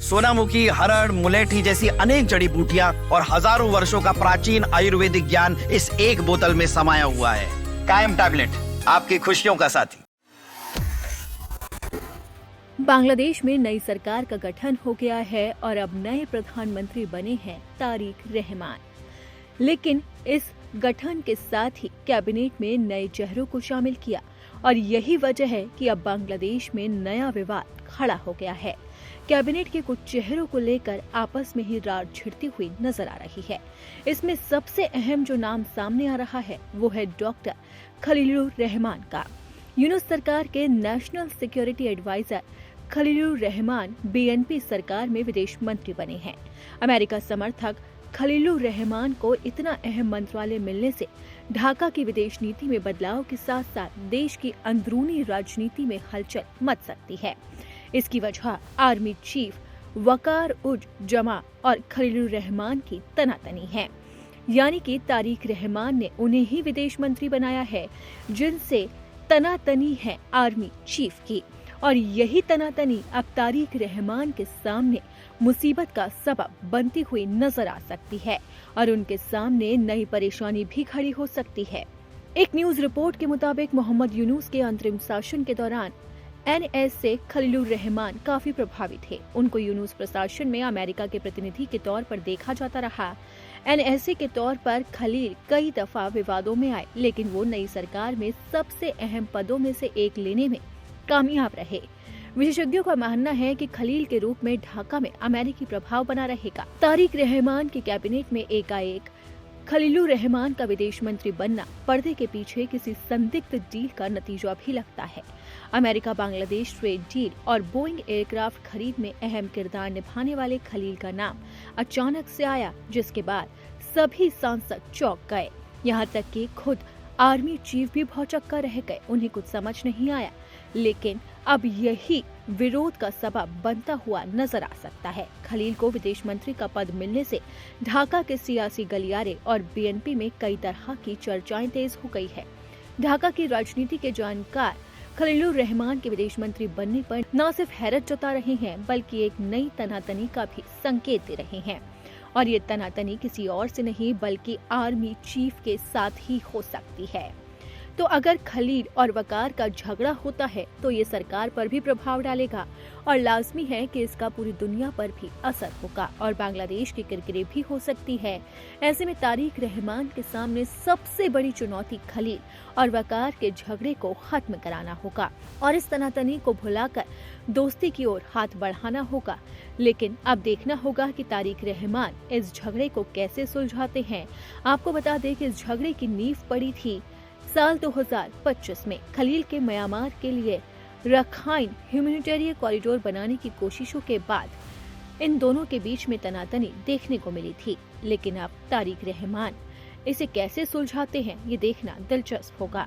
सोनामुखी, हरड़, मुलेठी जैसी अनेक जड़ी बूटियां और हजारों वर्षों का प्राचीन आयुर्वेदिक ज्ञान इस एक बोतल में समाया हुआ है। कायम टैबलेट, आपकी खुशियों का साथी। बांग्लादेश में नई सरकार का गठन हो गया है और अब नए प्रधानमंत्री बने हैं तारिक रहमान। लेकिन इस गठन के साथ ही कैबिनेट में नए चेहरों को शामिल किया और यही वजह है कि अब बांग्लादेश में नया विवाद खड़ा हो गया है। कैबिनेट के कुछ चेहरों को लेकर आपस में ही रार छिड़ती हुई नजर आ रही है। इसमें सबसे अहम जो नाम सामने आ रहा है वो है डॉक्टर खलीलुर रहमान का। यूनुस सरकार के national security adviser Khalilur Rahman BNP सरकार में विदेश मंत्री बने हैं। अमेरिका समर्थक खलीलुर रहमान को इतना अहम मंत्रालय मिलने से ढाका की विदेश नीति में बदलाव के साथ साथ देश की अंदरूनी राजनीति में हलचल मच सकती है। इसकी वजह आर्मी चीफ वकार उज जमा और खलीलुर रहमान की तनातनी है। यानी कि तारिक रहमान ने उन्हें ही विदेश मंत्री बनाया है जिनसे तनातनी है आर्मी चीफ की, और यही तनातनी अब तारिक रहमान के सामने मुसीबत का सबब बनती हुई नजर आ सकती है और उनके सामने नई परेशानी भी खड़ी हो सकती है। एक न्यूज रिपोर्ट के मुताबिक मोहम्मद यूनुस के अंतरिम शासन के दौरान एनएस से खलीलुर रहमान काफी प्रभावित थे। उनको यूनुस प्रशासन में अमेरिका के प्रतिनिधि के तौर पर देखा जाता रहा। एनएसए के तौर पर खलील कई दफा विवादों में आए, लेकिन वो नई सरकार में सबसे अहम पदों में से एक लेने में कामयाब रहे। विशेषज्ञों का मानना है कि खलील के रूप में ढाका में अमेरिकी प्रभाव बना रहेगा। तारिक रहमान की कैबिनेट में एकाएक खलीलुर रहमान का विदेश मंत्री बनना पर्दे के पीछे किसी संदिग्ध डील का नतीजा भी लगता है। अमेरिका बांग्लादेश ट्रेड डील और बोइंग एयरक्राफ्ट खरीद में अहम किरदार निभाने वाले खलील का नाम अचानक से आया, जिसके बाद सभी सांसद चौंक गए। यहाँ तक कि खुद आर्मी चीफ भी भौचक्का रह गए। उन्हें कुछ समझ नहीं आया, लेकिन अब यही विरोध का सबब बनता हुआ नजर आ सकता है। खलील को विदेश मंत्री का पद मिलने से ढाका के सियासी गलियारे और बीएनपी में कई तरह की चर्चाएं तेज हो गई है। ढाका की राजनीति के जानकार खलीलुर रहमान के विदेश मंत्री बनने पर न सिर्फ हैरत जता रहे हैं, बल्कि एक नई तनातनी का भी संकेत दे रहे हैं। और ये तनातनी किसी और से नहीं बल्कि आर्मी चीफ के साथ ही हो सकती है। तो अगर खलील और वकार का झगड़ा होता है तो ये सरकार पर भी प्रभाव डालेगा और लाजमी है कि इसका पूरी दुनिया पर भी असर होगा और बांग्लादेश की किरकिरी भी हो सकती है। ऐसे में तारिक रहमान के सामने सबसे बड़ी चुनौती खलील और वकार के झगड़े को खत्म कराना होगा और इस तनातनी को भुलाकर दोस्ती की ओर हाथ बढ़ाना होगा। लेकिन अब देखना होगा कि तारिक रहमान इस झगड़े को कैसे सुलझाते हैं। आपको बता दें कि इस झगड़े की नींव पड़ी थी साल 2025 में खलील के म्यांमार के लिए रखाइन ह्यूमैनिटेरियन कॉरिडोर बनाने की कोशिशों के बाद इन दोनों के बीच में तनातनी देखने को मिली थी। लेकिन अब तारिक रहमान इसे कैसे सुलझाते हैं ये देखना दिलचस्प होगा।